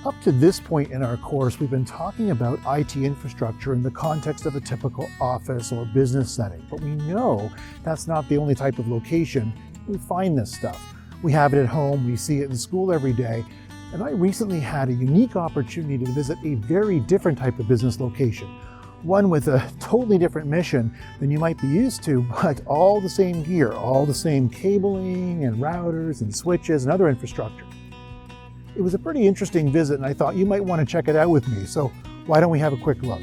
Up to this point in our course, we've been talking about IT infrastructure in the context of a typical office or business setting, but we know that's not the only type of location we find this stuff. We have it at home, we see it in school every day, and I recently had a unique opportunity to visit a very different type of business location, one with a totally different mission than you might be used to, but all the same gear, all the same cabling and routers and switches and other infrastructure. It was a pretty interesting visit, and I thought you might want to check it out with me, so why don't we have a quick look?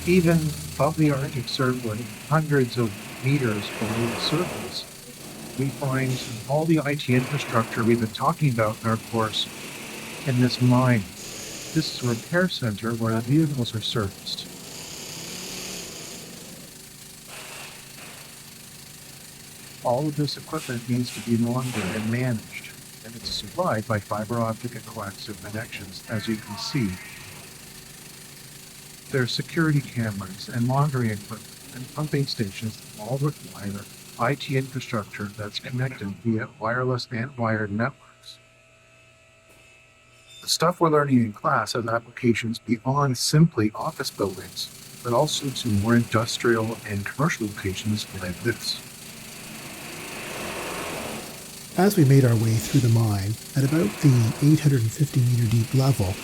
Even above the Arctic Circle, hundreds of meters below the surface, we find all the IT infrastructure we've been talking about in our course in this mine. This is a repair center where the vehicles are serviced. All of this equipment needs to be monitored and managed, and it's supplied by fiber optic and coaxial connections, as you can see. There are security cameras and monitoring equipment and pumping stations that all require IT infrastructure that's connected via wireless and wired networks. The stuff we're learning in class has applications beyond simply office buildings, but also to more industrial and commercial locations like this. As we made our way through the mine, at about the 850 meter deep level,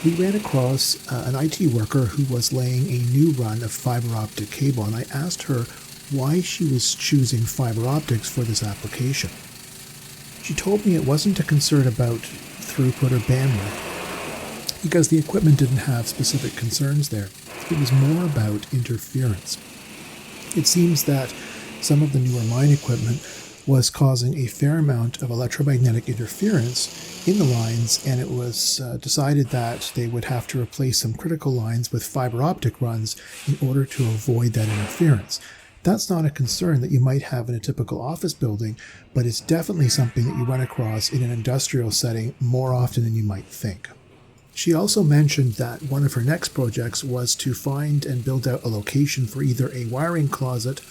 we ran across an IT worker who was laying a new run of fiber optic cable, and I asked her why she was choosing fiber optics for this application. She told me it wasn't a concern about throughput or bandwidth, because the equipment didn't have specific concerns there. It was more about interference. It seems that some of the newer mine equipment was causing a fair amount of electromagnetic interference in the lines, and it was decided that they would have to replace some critical lines with fiber optic runs in order to avoid that interference. That's not a concern that you might have in a typical office building, but it's definitely something that you run across in an industrial setting more often than you might think. She also mentioned that one of her next projects was to find and build out a location for either a wiring closet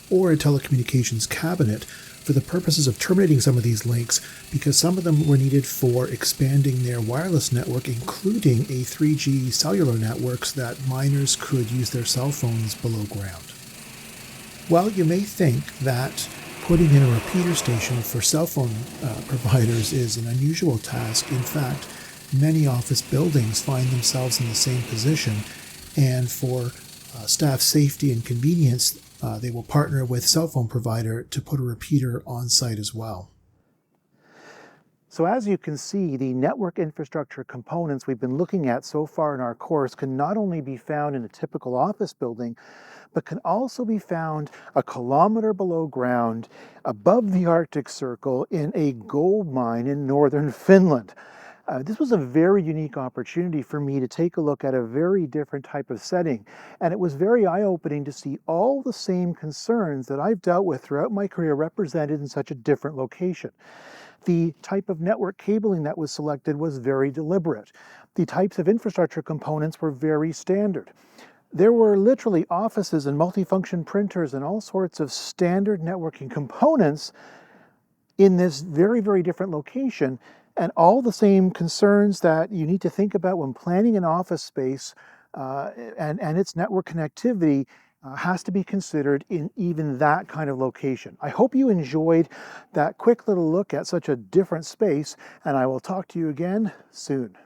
or a telecommunications cabinet for the purposes of terminating some of these links, because some of them were needed for expanding their wireless network, including a 3G cellular network so that miners could use their cell phones below ground. Well, you may think that putting in a repeater station for cell phone providers is an unusual task. In fact, many office buildings find themselves in the same position, and for staff safety and convenience, they will partner with cell phone provider to put a repeater on site as well. So as you can see, the network infrastructure components we've been looking at so far in our course can not only be found in a typical office building, but can also be found a kilometer below ground above the Arctic Circle in a gold mine in northern Finland. This was a very unique opportunity for me to take a look at a very different type of setting, and it was very eye-opening to see all the same concerns that I've dealt with throughout my career represented in such a different location. The type of network cabling that was selected was very deliberate. The types of infrastructure components were very standard. There were literally offices and multifunction printers and all sorts of standard networking components in this very, very different location, and all the same concerns that you need to think about when planning an office space and its network connectivity has to be considered in even that kind of location. I hope you enjoyed that quick little look at such a different space, and I will talk to you again soon.